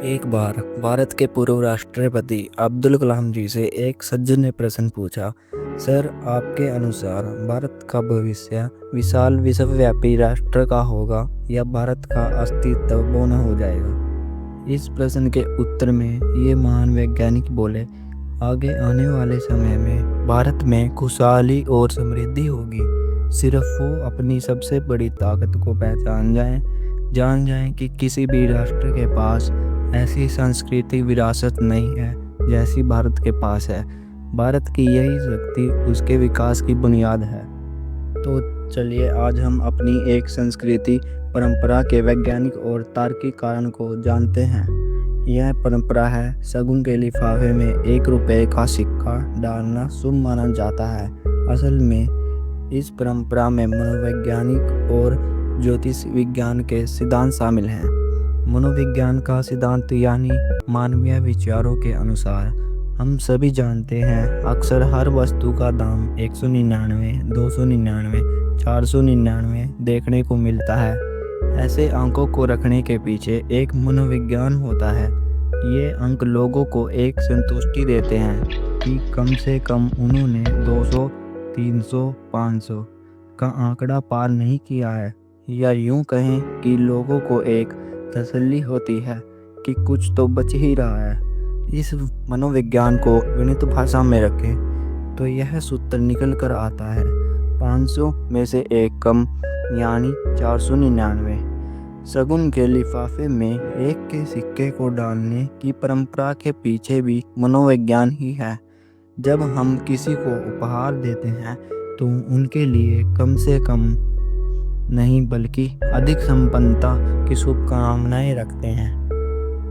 एक बार भारत के पूर्व राष्ट्रपति अब्दुल कलाम जी से एक सज्जन ने प्रश्न पूछा, सर, आपके अनुसार भारत का भविष्य विशाल विश्वव्यापी राष्ट्र का होगा या भारत का अस्तित्व बौना हो जाएगा। इस प्रश्न के उत्तर में ये महान वैज्ञानिक बोले, आगे आने वाले समय में भारत में खुशहाली और समृद्धि होगी। सिर्फ वो अपनी सबसे बड़ी ताकत को पहचान जान जाएं कि किसी भी राष्ट्र के पास ऐसी सांस्कृतिक विरासत नहीं है जैसी भारत के पास है। भारत की यही शक्ति उसके विकास की बुनियाद है। तो चलिए आज हम अपनी एक संस्कृति परंपरा के वैज्ञानिक और तार्किक कारण को जानते हैं। यह परंपरा है, शगुन के लिफाफे में 1 रुपये का सिक्का डालना शुभ माना जाता है। असल में इस परंपरा में मनोवैज्ञानिक और ज्योतिष विज्ञान के सिद्धांत शामिल हैं। मनोविज्ञान का सिद्धांत यानी मानवीय विचारों के अनुसार हम सभी जानते हैं, अक्सर हर वस्तु का दाम 199, 299, 499 देखने को मिलता है। ऐसे अंकों को रखने के पीछे एक मनोविज्ञान होता है। ये अंक लोगों को एक संतुष्टि देते हैं कि कम से कम उन्होंने 200, 300, 500 का आंकड़ा पार नहीं किया है, या यूं कहें कि लोगों को एक तसल्ली होती है कि कुछ तो बच ही रहा है। इस मनोविज्ञान को गणित भाषा में रखें तो यह सूत्र निकल कर आता है, 500 में से एक कम यानी 499। शगुन के लिफाफे में एक के सिक्के को डालने की परंपरा के पीछे भी मनोविज्ञान ही है। जब हम किसी को उपहार देते हैं तो उनके लिए कम से कम नहीं बल्कि अधिक संपन्नता की शुभकामनाएं रखते हैं।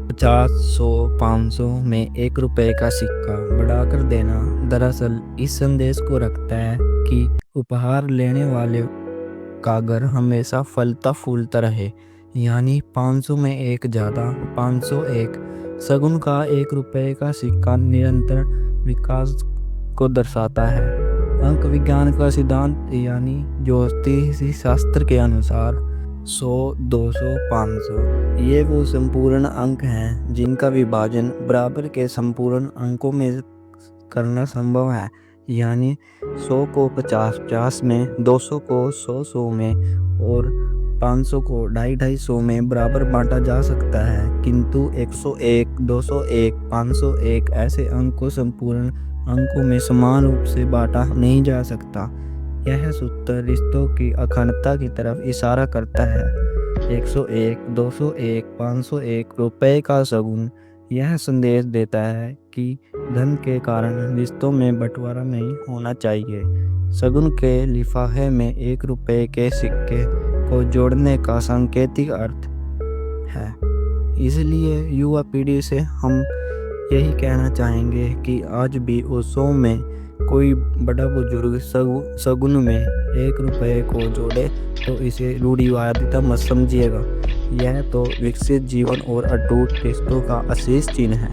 50, 100, 500 में 1 रुपये का सिक्का बढ़ाकर देना दरअसल इस संदेश को रखता है कि उपहार लेने वाले का घर हमेशा फलता फूलता रहे, यानी 500 में एक ज़्यादा, 501। शगुन का 1 रुपये का सिक्का निरंतर विकास को दर्शाता है। अंक विज्ञान का सिद्धांत यानी ज्योतिष शास्त्र के अनुसार 100, 200, 500 ये वो संपूर्ण अंक हैं जिनका विभाजन बराबर के संपूर्ण अंकों में करना संभव है। यानी 100 को 50-50 में, 200 को 100-100 में और 500 को 250-250 में बराबर बांटा जा सकता है, किंतु 101, 201, 501 ऐसे अंक को संपूर्ण अंकों में समान रूप से बांटा नहीं जा सकता। यह सूत्र रिश्तों की अखंडता की तरफ इशारा करता है। 101, 201, 501 रुपये का शगुन यह संदेश देता है कि धन के कारण रिश्तों में बंटवारा नहीं होना चाहिए। शगुन के लिफाफे में 1 रुपये के सिक्के को जोड़ने का सांकेतिक अर्थ है। इसलिए युवा पीढ़ी से हम यही कहना चाहेंगे कि आज भी उत्सव में कोई बड़ा बुजुर्ग शगुन में 1 रुपये को जोड़े तो इसे रूढ़िवादिता मत समझिएगा। यह तो विकसित जीवन और अटूट रिश्तों का असीस चिन्ह है।